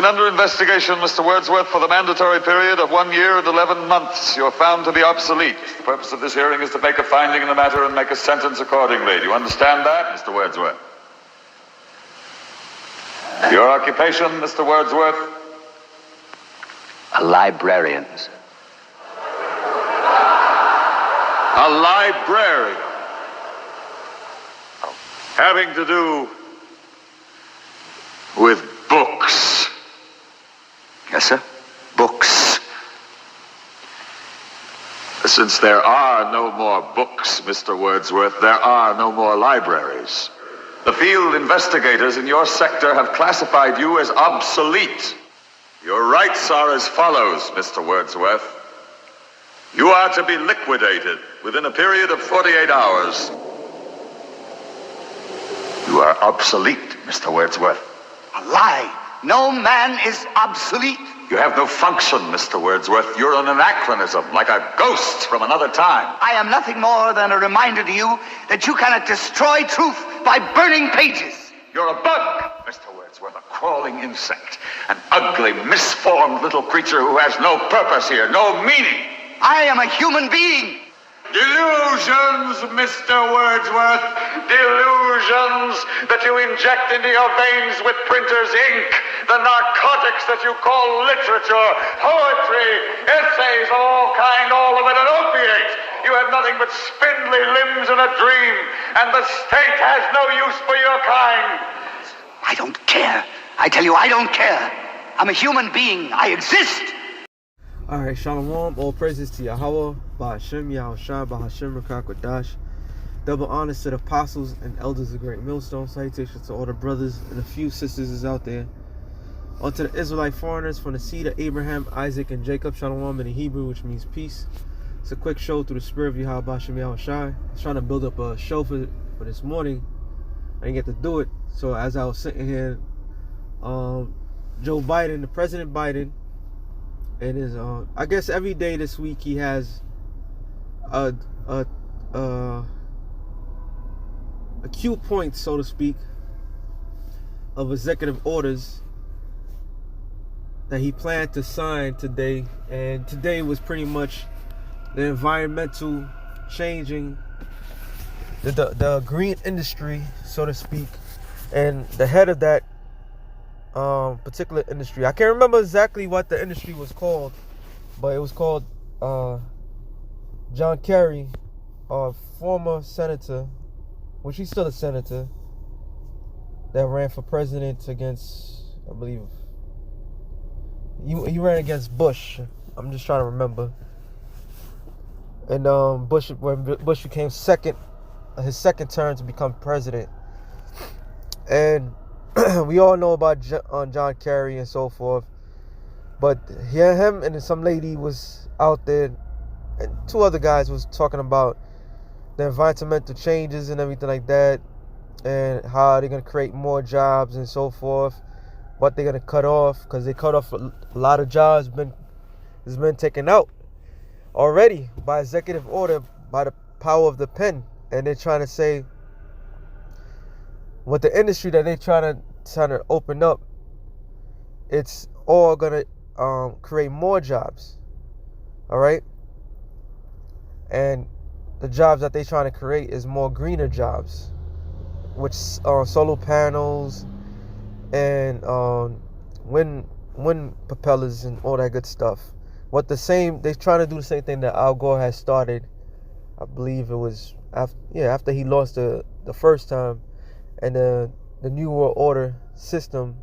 been under investigation, Mr. Wordsworth, for the mandatory period of 1 year and 11 months. You're found to be obsolete. The purpose of this hearing is to make a finding in the matter and make a sentence accordingly. Do you understand that, Mr. Wordsworth? Your occupation, Mr. Wordsworth? A librarian, sir. A librarian. Having to do with books. Yes, sir. Books. Since there are no more books, Mr. Wordsworth, there are no more libraries. The field investigators in your sector have classified you as obsolete. Your rights are as follows, Mr. Wordsworth. You are to be liquidated within a period of 48 hours. You are obsolete, Mr. Wordsworth. A lie. No man is obsolete. You have no function, Mr. Wordsworth. You're an anachronism, like a ghost from another time. I am nothing more than a reminder to you that you cannot destroy truth by burning pages. You're a bug, Mr. Wordsworth, a crawling insect, an ugly, misformed little creature who has no purpose here, no meaning. I am a human being. Delusions, Mr. Wordsworth. Delusions that you inject into your veins with printer's ink. The narcotics that you call literature, poetry, essays of all kind, all of it an opiate. You have nothing but spindly limbs and a dream, and the state has no use for your kind. I don't care. I tell you, I don't care. I'm a human being. I exist. Alright, Shalom, all praises to Yahweh, Ba'ashem, Yahushua, Ba'ashem, Rakakwadash. Double honors to the apostles and elders of Great Millstone. Salutations to all the brothers and a few sisters is out there. Unto the Israelite foreigners from the seed of Abraham, Isaac, and Jacob. Shalom in the Hebrew, which means peace. It's a quick show through the spirit of Yahweh, Ba'ashem, Yahushua. I was trying to build up a show for this morning. I didn't get to do it. So as I was sitting here, Joe Biden, the President Biden, and is I guess every day this week he has a cue point, so to speak, of executive orders that he planned to sign today. And today was pretty much the environmental changing, the green industry, so to speak, and the head of that particular industry, I can't remember exactly what the industry was called, but it was called John Kerry, a former senator, which he's still a senator, that ran for president against, I believe, he ran against Bush. I'm just trying to remember. And when Bush became his second term to become president, and we all know about John Kerry and so forth, but him and some lady was out there, and two other guys was talking about the environmental changes and everything like that, and how they're going to create more jobs and so forth, what they're going to cut off, because they cut off a lot of jobs has been taken out already by executive order, by the power of the pen. And they're trying to say, with the industry that they're trying to open up, it's all gonna create more jobs. All right, and the jobs that they're trying to create is more greener jobs, which solar panels and wind propellers and all that good stuff. They're trying to do the same thing that Al Gore has started. I believe it was after he lost the first time. And the New World Order system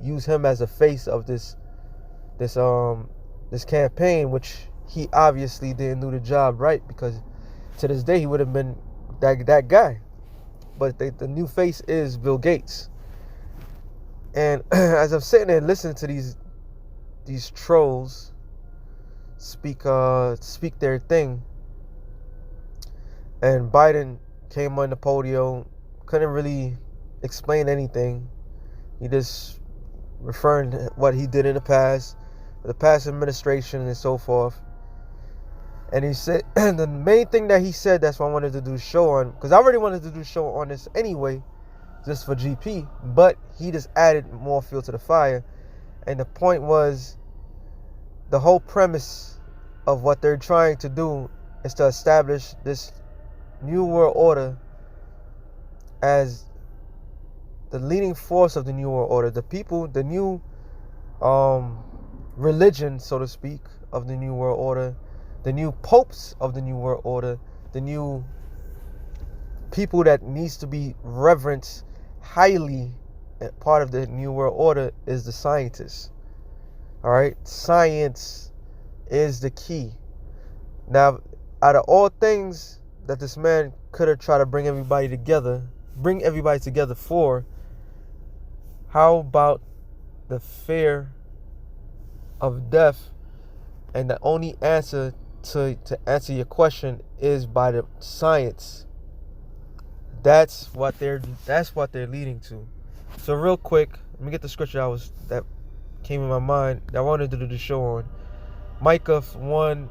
used him as a face of this campaign, which he obviously didn't do the job right, because to this day he would have been that guy. But the new face is Bill Gates. And as I'm sitting there listening to these trolls speak their thing, and Biden came on the podium, couldn't really explain anything. He just referring to what he did in the past administration and so forth. And he said, the main thing that he said, that's why I wanted to do a show on, because I already wanted to do a show on this anyway, just for GP, but he just added more fuel to the fire. And the point was, the whole premise of what they're trying to do is to establish this new world order as the leading force of the new world order. The people, the new religion, so to speak, of the new world order, the new popes of the new world order, the new people that needs to be reverenced highly. Part of the new world order is the scientists. All right, science is the key. Now, out of all things that this man could have tried to bring everybody together for, how about the fear of death? And the only answer to answer your question is by the science. That's what they're leading to. So real quick, let me get the scripture that came in my mind that I wanted to do the show on. Micah 1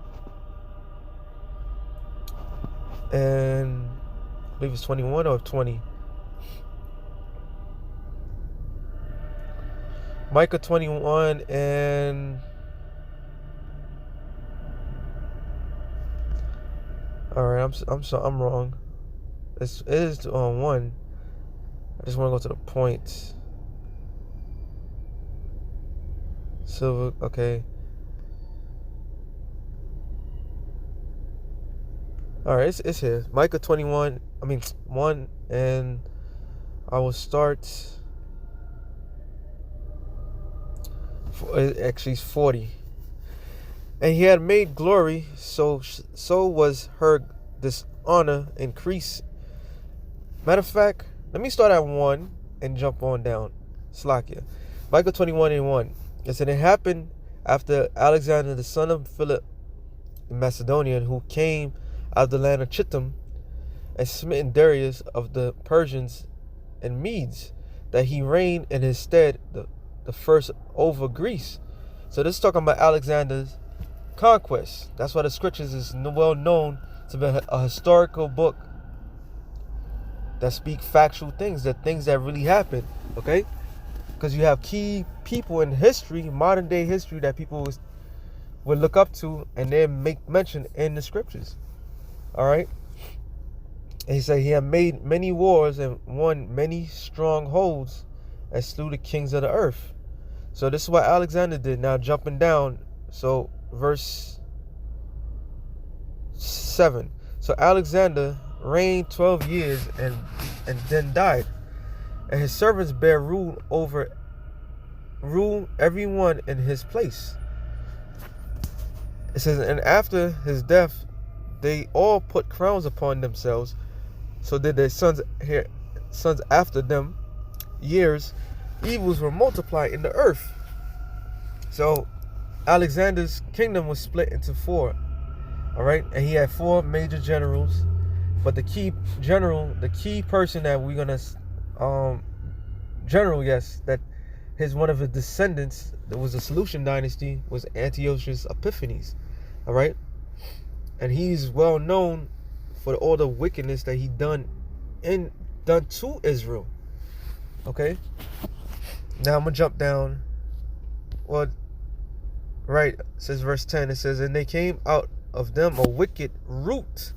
and I believe it's 21 or 20. Micah 21 and all right, I'm wrong. It is on 1. I just want to go to the point. Silver, okay. All right, it's here. Micah 1, and I will start. Actually, it's 40. And he had made glory, so was her dishonor increase. Matter of fact, let me start at 1 and jump on down. Slakia. Micah 21 and 1. It said, it happened after Alexander, the son of Philip, the Macedonian, who came out of the land of Chittim, and smitten Darius of the Persians and Medes, that he reigned in his stead the first over Greece. So this is talking about Alexander's conquest. That's why the scriptures is well known to be a historical book that speak factual things, the things that really happened, okay? Because you have key people in history, modern day history, that people would look up to and then make mention in the scriptures. All right? And he said he had made many wars and won many strongholds and slew the kings of the earth. So this is what Alexander did. Now jumping down, so verse 7. So Alexander reigned 12 years and then died. And his servants bear rule everyone in his place. It says, and after his death, they all put crowns upon themselves. So did their sons after them. Years, evils were multiplied in the earth. So Alexander's kingdom was split into 4. All right, and he had 4 major generals. But the key person that we're gonna that one of his descendants that was the Seleucid dynasty was Antiochus Epiphanes. All right, and he's well known for all the wickedness that he done to Israel. Okay, now I'm gonna jump down. Well, right, it says verse 10. It says, and they came out of them a wicked root,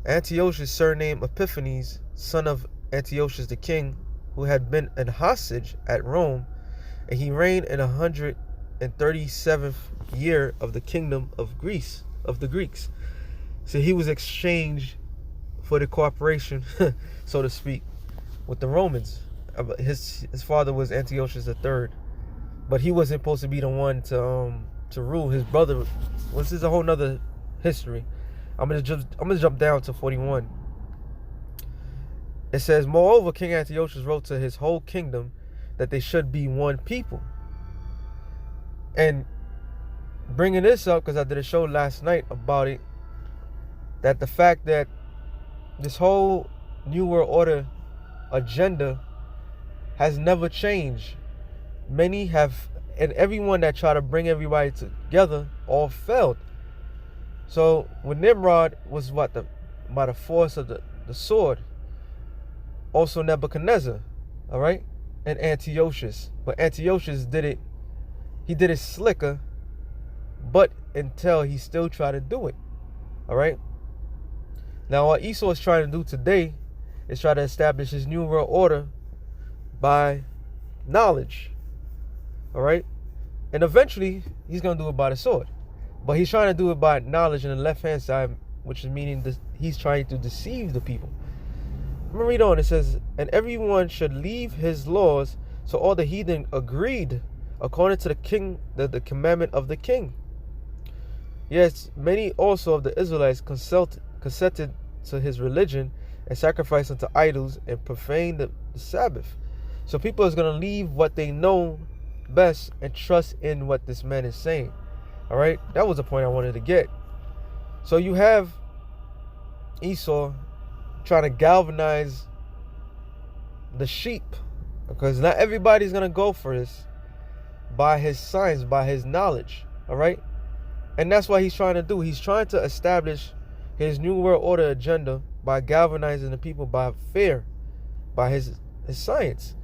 Antiochus, surnamed Epiphanes, son of Antiochus the king, who had been an hostage at Rome, and he reigned in 137th year of the kingdom of Greece, of the Greeks. So he was exchanged for the cooperation, so to speak, with the Romans. His father was Antiochus III, but he wasn't supposed to be the one to rule. His brother. This is a whole nother history. I'm gonna jump down to 41. It says, moreover, King Antiochus wrote to his whole kingdom that they should be one people. And bringing this up because I did a show last night about it, that the fact that this whole New World Order agenda has never changed. Many have, and everyone that tried to bring everybody together all failed. So when Nimrod was by the force of the sword, also Nebuchadnezzar, all right, and Antiochus. But Antiochus did it he did it slicker, but until he still tried to do it. All right. Now, what Esau is trying to do today is try to establish his new world order by knowledge. All right. And eventually, he's going to do it by the sword. But he's trying to do it by knowledge on the left-hand side, which is meaning he's trying to deceive the people. I'm going to read on. It says, and everyone should leave his laws. So all the heathen agreed according to the king, the commandment of the king. Yes, many also of the Israelites consented to his religion and sacrificed unto idols and profaned the Sabbath. So people is going to leave what they know best and trust in what this man is saying. All right, that was the point I wanted to get. So you have Esau trying to galvanize the sheep, because not everybody's going to go for this by his science, by his knowledge. All right. And that's what he's trying to do. He's trying to establish his new world order agenda by galvanizing the people by fear, by his science.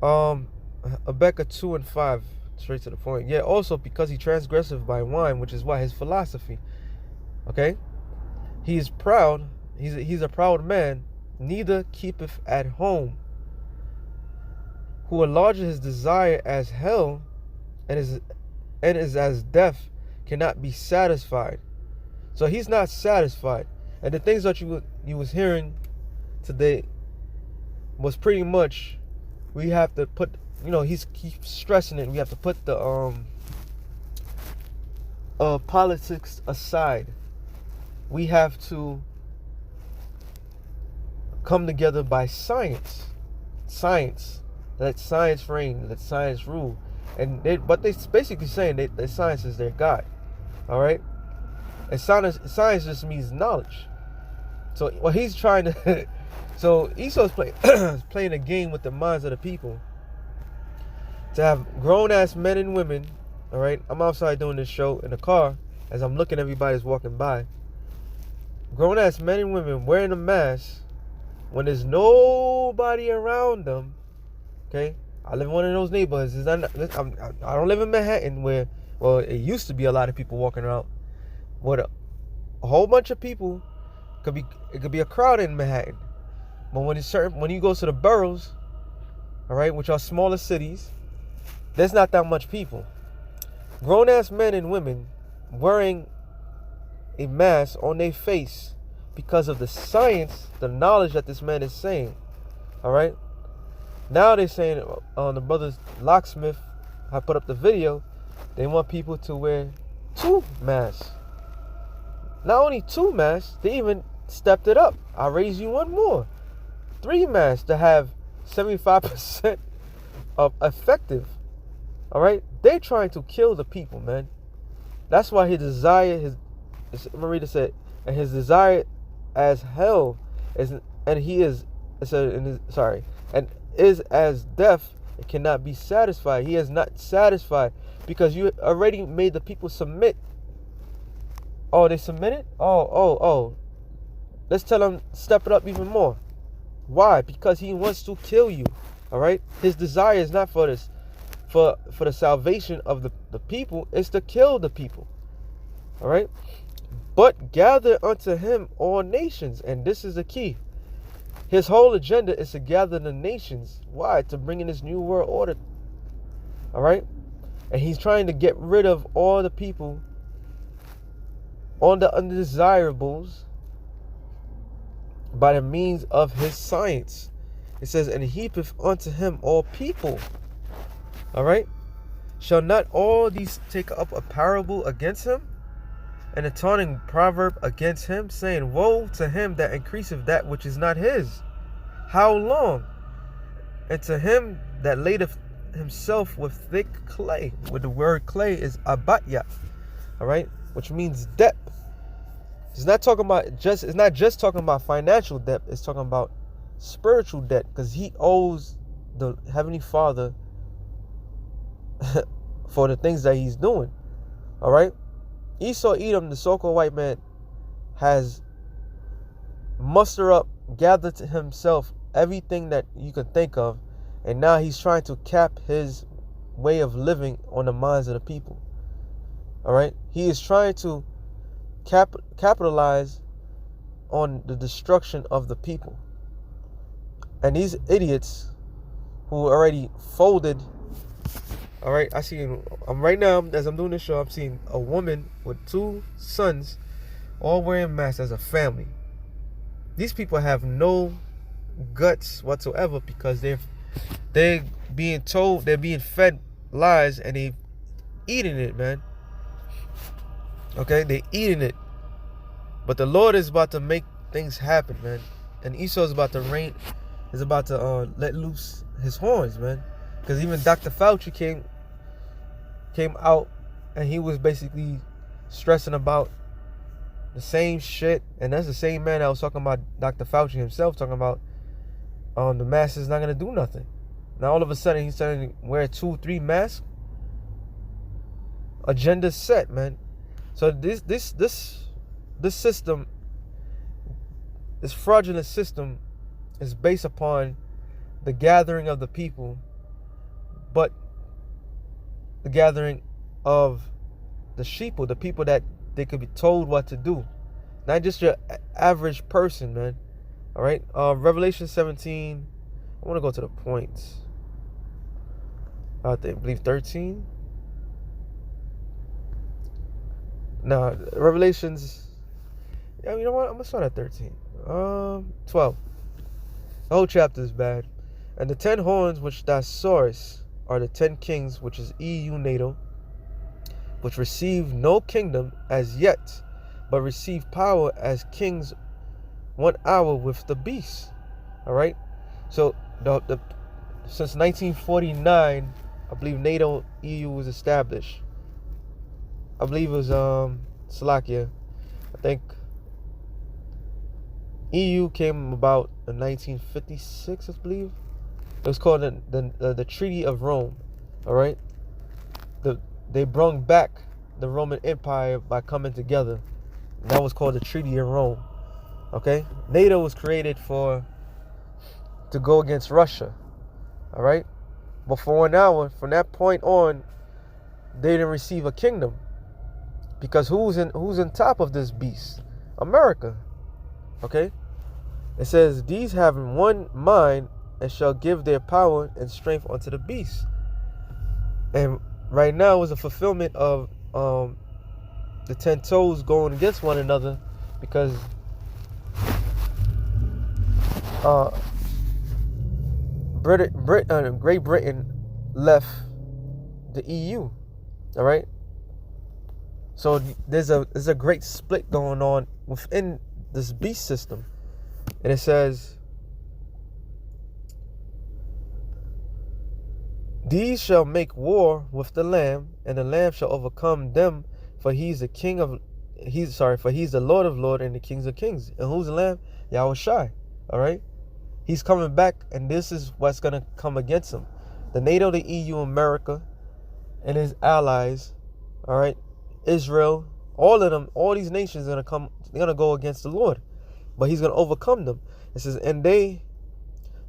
Habakkuk 2:5, straight to the point. Yeah, also because he transgressive by wine, which is why his philosophy. Okay? He is proud. He's a proud man, neither keepeth at home, who enlarges his desire as hell, and is as death, cannot be satisfied. So he's not satisfied. And the things that you was hearing today was pretty much, we have to put, he's keeps stressing it. We have to put the politics aside. We have to come together by science. Science. Let science reign. Let science rule. And they're basically saying that science is their God. All right? And science just means knowledge. So what he's trying to... So Esau's playing a game with the minds of the people. To have grown-ass men and women, all right? I'm outside doing this show in the car as I'm looking at everybody's walking by. Grown-ass men and women wearing a mask when there's nobody around them, okay? I live in one of those neighborhoods. I don't live in Manhattan where, well, it used to be a lot of people walking around. With a whole bunch of people, it could be a crowd in Manhattan. But when you go to the boroughs, all right, which are smaller cities, there's not that much people. Grown-ass men and women wearing a mask on their face because of the science, the knowledge that this man is saying. All right. Now they're saying on the brothers Locksmith, I put up the video, they want people to wear 2 masks. Not only 2 masks, they even stepped it up. I'll raise you one more. 3 masks to have 75% of effective. All right. They're trying to kill the people, man. That's why his desire, Marita said, and his desire as hell is, and he is, and is as death, it cannot be satisfied. He is not satisfied because you already made the people submit. Oh, they submitted? Oh. Let's tell them, step it up even more. Why? Because he wants to kill you. All right. His desire is not for this, for the salvation of the people. It's to kill the people. All right. But gather unto him all nations, and this is the key. His whole agenda is to gather the nations. Why? To bring in this new world order. All right. And he's trying to get rid of all the people on the undesirables by the means of his science. It says, and heapeth unto him all people. All right. Shall not all these take up a parable against him, and a taunting proverb against him, saying, woe to him that increaseth that which is not his. How long? And to him that ladeth himself with thick clay. With the word clay is abatya. All right. Which means depth. It's not just talking about financial debt. It's talking about spiritual debt, because he owes the Heavenly Father for the things that he's doing. All right. Esau Edom, the so-called white man, has gathered to himself everything that you can think of, and now he's trying to cap his way of living on the minds of the people. All right, he is trying to capitalize on the destruction of the people. And these idiots who already folded. All right, I'm right now, as I'm doing this show, I'm seeing a woman with 2 sons all wearing masks as a family. These people have no guts whatsoever, because they're being told, they're being fed lies, and they eating it, man. Okay, they eating it. But the Lord is about to make things happen, man. And Esau is about to let loose his horns, man. Because even Dr. Fauci came out, and he was basically stressing about the same shit. And that's the same man that was talking about Dr. Fauci himself, talking about the mask is not going to do nothing. Now all of a sudden he's starting to wear 2, 3 masks. Agenda set, man. So this system, this fraudulent system, is based upon the gathering of the people, but the gathering of the sheeple, the people that they could be told what to do, not just your average person, man. All right, Revelation 17. I want to go to the points. I believe 13. No, Revelations. Yeah, you know what? I'm gonna start at 13. 12. The whole chapter is bad. And the 10 horns which thou sawest are the 10 kings, which is EU NATO, which receive no kingdom as yet, but receive power as kings 1 hour with the beast. All right. So since 1949, I believe NATO EU was established. I believe it was Slovakia. I think EU came about in 1956, I believe. It was called the Treaty of Rome. All right. They brought back the Roman Empire by coming together. That was called the Treaty of Rome. Okay. NATO was created to go against Russia. All right. But for 1 hour, from that point on, they didn't receive a kingdom. Because who's in top of this beast? America. Okay? It says, these having one mind, and shall give their power and strength unto the beast. And right now is a fulfillment of the 10 toes going against one another, because Great Britain left the EU. All right. So there's a great split going on within this beast system, and it says, these shall make war with the Lamb, and the Lamb shall overcome them, for he's the Lord of Lords and the Kings of Kings. And who's the Lamb? Yahushai. All right. He's coming back, and this is what's gonna come against him: the NATO, the EU, America, and his allies. All right. Israel, all of them, all these nations are they're gonna go against the Lord, but he's gonna overcome them. It says, and they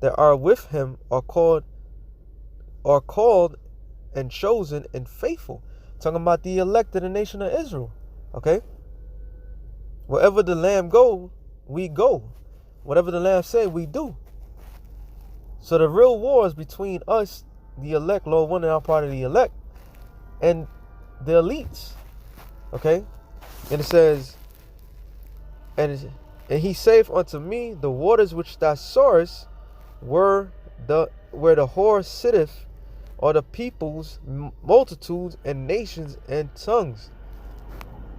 that are with him are called and chosen and faithful. Talking about the elect of the nation of Israel. Okay? Wherever the Lamb go, we go. Whatever the Lamb say, we do. So the real war is between us, the elect, Lord one, and our part of the elect, and the elites. Okay? And it says, and he saith unto me, the waters which thou sawest where the whore sitteth, are the peoples, multitudes, and nations, and tongues.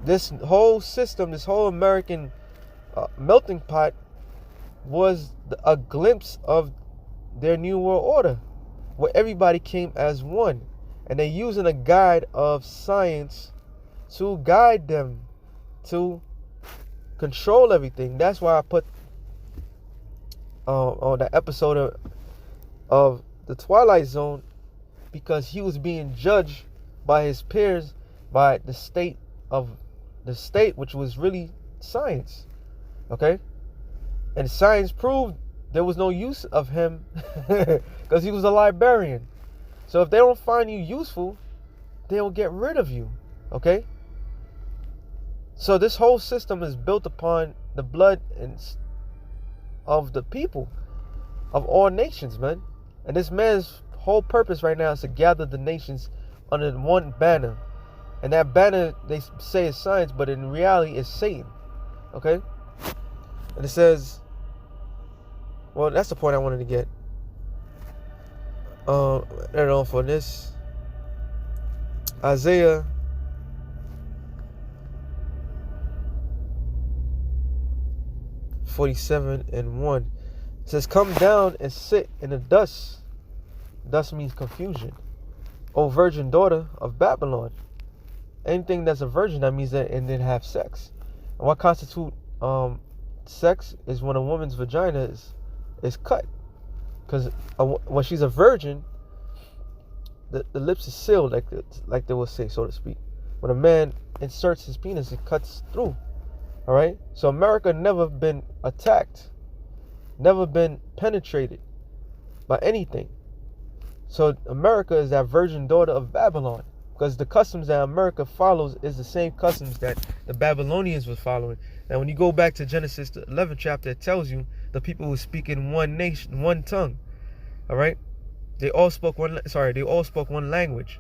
This whole system, this whole American melting pot was a glimpse of their new world order, where everybody came as one, and they're using a guide of science to guide them to control everything. That's why I put on the episode of the Twilight Zone, because he was being judged by his peers, by the state, which was really science. Okay? And science proved there was no use of him because he was a librarian. So if they don't find you useful, they'll get rid of you. Okay? So this whole system is built upon the blood of the people of all nations, man. And this man's whole purpose right now is to gather the nations under one banner. And that banner, they say is science, but in reality it's Satan. Okay? And it says, well, that's the point I wanted to get. I don't know, for this, Isaiah 47:1 says, "Come down and sit in the dust." Dust means confusion. O virgin daughter of Babylon. Anything that's a virgin, that means that it didn't have sex. And what constitutes sex is when a woman's vagina is cut. Because when she's a virgin, the lips is sealed, like they will say, so to speak. When a man inserts his penis, it cuts through. All right? So America never been attacked, never been penetrated by anything. So America is that virgin daughter of Babylon, because the customs that America follows is the same customs that the Babylonians was following. And when you go back to Genesis, the 11th chapter, it tells you the people who speak in one nation, one tongue. All right? They all spoke one language.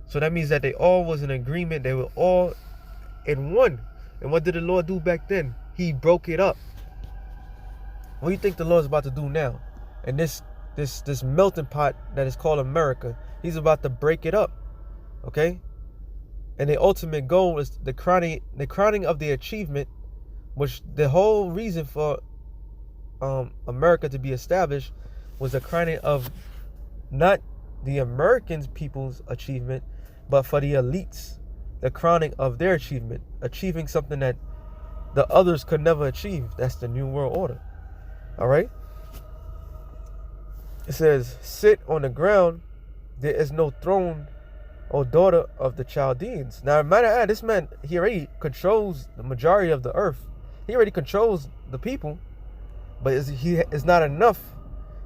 So that means that they all was in agreement. They were all in one. And what did the Lord do back then? He broke it up. What do you think the Lord's about to do now? And this melting pot that is called America, he's about to break it up. Okay? And the ultimate goal is the crowning of the achievement, which the whole reason for America to be established was the crowning of not the American people's achievement, but for the elites, the crowning of their achievement, achieving something that the others could never achieve. That's the New World Order. All right? It says, "Sit on the ground, there is no throne, O daughter of the Chaldeans." Now, matter of fact, this man, he already controls the majority of the earth. He already controls the people, but it's not enough.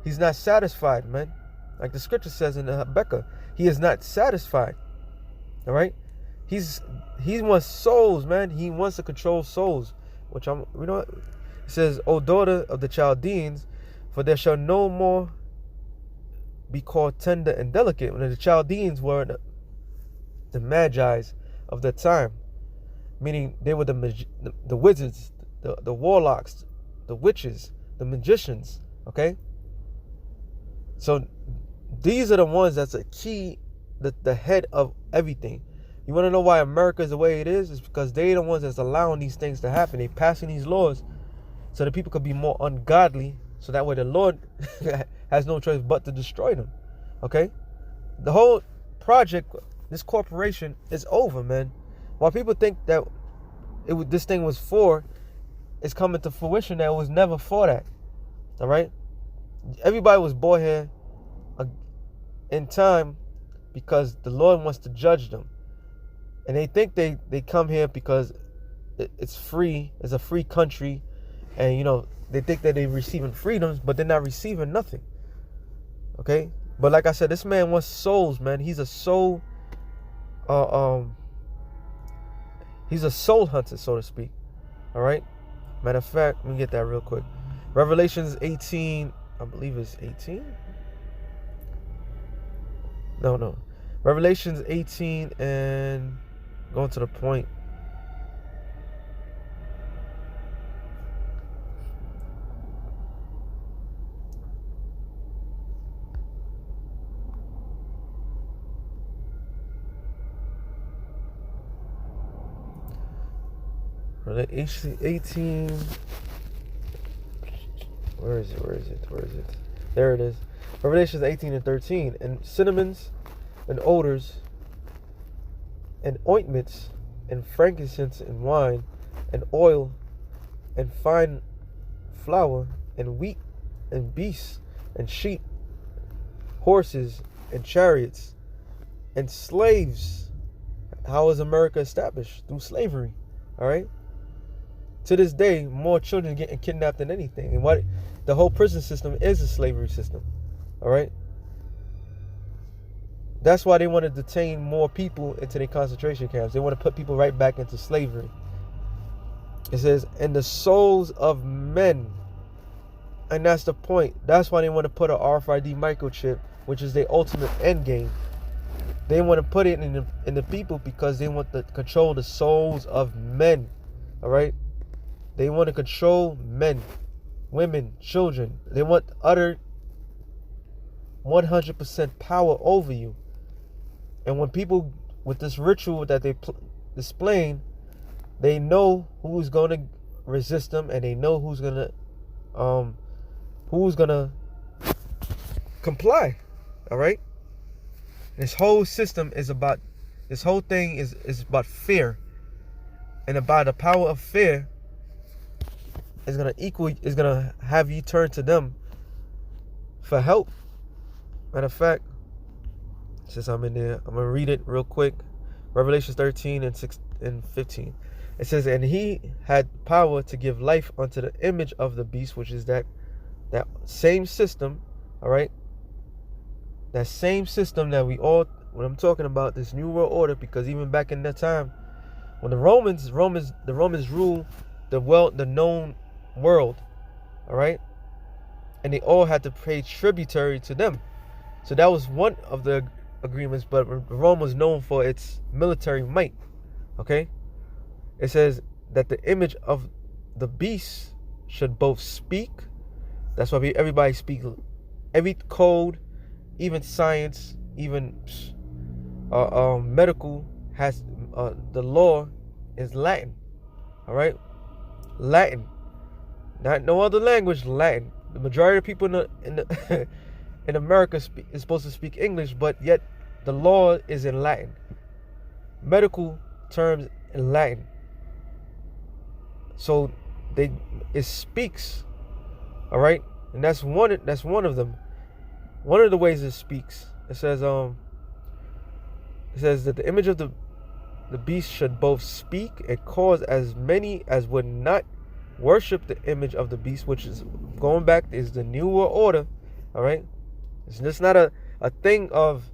He's not satisfied, man. Like the scripture says in Habakkuk, he is not satisfied. All right? He wants souls, man. He wants to control souls, which it says, "O daughter of the Chaldeans, for there shall no more be called tender and delicate." When the Chaldeans were the Magi's of the time, meaning they were the wizards, the warlocks, the witches, the magicians. Okay? So these are the ones that's a key, the head of everything. You want to know why America is the way it is? It's because they're the ones that's allowing these things to happen. They're passing these laws so that people could be more ungodly, so that way the Lord has no choice but to destroy them. Okay? The whole project, this corporation, is over, man. While people think that this thing was for, it's coming to fruition that it was never for that. All right? Everybody was born here in time because the Lord wants to judge them. And they think they come here because it's free, it's a free country, and they think that they're receiving freedoms, but they're not receiving nothing. Okay? But like I said, this man wants souls, man. He's a soul he's a soul hunter, so to speak. All right? Matter of fact, let me get that real quick. Revelations 18, I believe it's 18. No. Revelations 18 and going to the point. Revelation 18. Where is it? There it is. Revelations 18 and 13. And cinnamons and odors and ointments and frankincense and wine and oil and fine flour and wheat and beasts and sheep, horses and chariots and slaves. How is America established? Through slavery. All right? To this day, more children getting kidnapped than anything. And the whole prison system is a slavery system. All right? That's why they want to detain more people into their concentration camps. They want to put people right back into slavery. It says, in the souls of men. And that's the point. That's why they want to put an RFID microchip, which is their ultimate end game. They want to put it in the people because they want to control the souls of men. All right? They want to control men, women, children. They want utter 100% power over you. And when people, with this ritual that they displaying, they know who's going to resist them, and they know who's going to comply. All right? This whole system is about, this whole thing is about fear. And about the power of fear is going to have you turn to them for help. Matter of fact, since I'm in there, I'm going to read it real quick. Revelation 13 and 15. It says, and he had power to give life unto the image of the beast, which is that same system, all right? That same system that when I'm talking about this new world order, because even back in that time, when the Romans ruled the known world, all right? And they all had to pay tributary to them. So that was one of the agreements, but Rome was known for its military might, okay? It says that the image of the beast should both speak. That's why everybody speaks. Every code, even science, even medical has the law is Latin. All right, Latin, not no other language. Latin. The majority of people in America is supposed to speak English, but yet the law is in Latin. Medical terms in Latin. So it speaks, all right, and that's one of them. One of the ways it speaks. It says that the image of the beast should both speak and cause as many as would not worship the image of the beast, which is going back is the new world order, all right. It's just not a thing of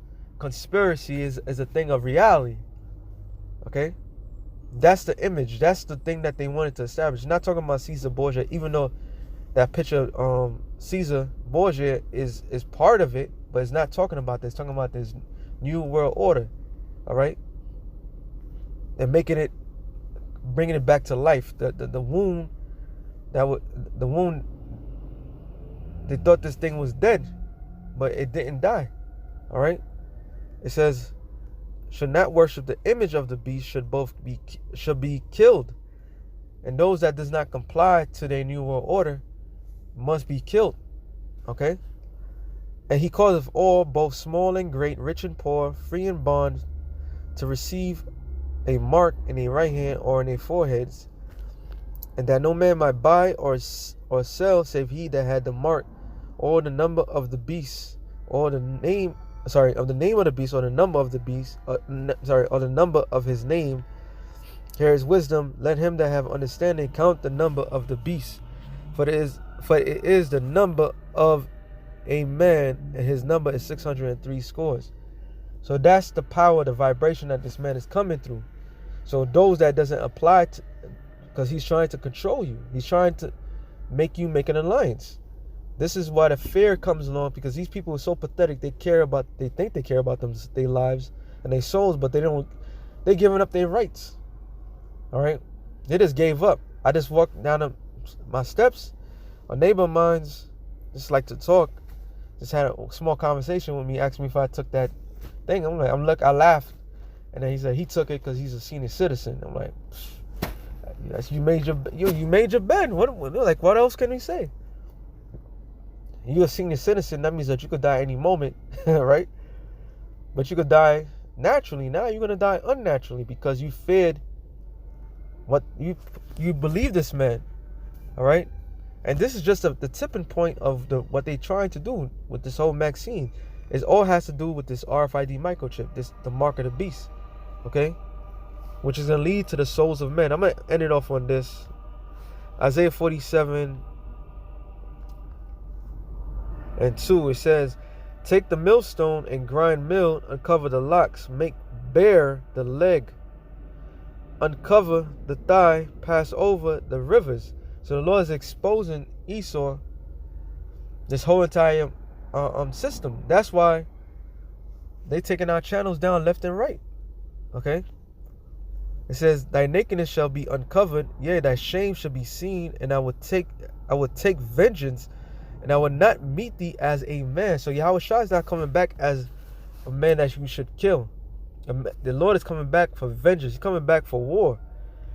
conspiracy. Is a thing of reality, okay. That's the image. That's the thing that they wanted to establish. Not talking about Caesar Borgia, even though that picture, Caesar Borgia is part of it, but it's not talking about this. It's talking about this new world order, all right? And bringing it back to life. The wound, the wound. They thought this thing was dead, but it didn't die, all right? It says, should not worship the image of the beast should be killed, and those that does not comply to their new world order must be killed, okay? And he causeth all, both small and great, rich and poor, free and bond, to receive a mark in their right hand or in their foreheads, and that no man might buy or sell save he that had the mark, or the number of the beast, or the name of the name of the beast, or the number of the beast, or the number of his name. Here is wisdom. Let him that have understanding count the number of the beast, for it is the number of a man, and his number is 603 scores. So that's the power, the vibration that this man is coming through. So those that doesn't apply to, because he's trying to control you. He's trying to make you make an alliance. This is why the fear comes along, because these people are so pathetic. They think they care about their lives and their souls, but they're giving up their rights. All right. They just gave up. I just walked down my steps. A neighbor of mine's just like to talk. Just had a small conversation with me, asked me if I took that thing. I laughed. And then he said he took it because he's a senior citizen. I'm like, you made your bed. What else can we say? You're a senior citizen. That means that you could die any moment, right? But you could die naturally. Now you're gonna die unnaturally because you feared what you believe this man, all right? And this is just the tipping point of what they're trying to do with this whole vaccine. It all has to do with this RFID microchip, the mark of the beast, okay? Which is gonna lead to the souls of men. I'm gonna end it off on this. Isaiah 47:2, it says, Take the millstone and grind mill, uncover the locks, make bare the leg, uncover the thigh, pass over the rivers. So the Lord is exposing Esau, this whole entire system. That's why they taking our channels down left and right. Okay? It says, thy nakedness shall be uncovered, yea, thy shame shall be seen, and I will take vengeance, and I will not meet thee as a man. So Yahweh Shai is not coming back as a man that you should kill. The Lord is coming back for vengeance. He's coming back for war.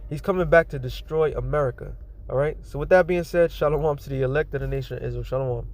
He's coming back to destroy America. All right? So with that being said, shalom to the elect of the nation of Israel. Shalom.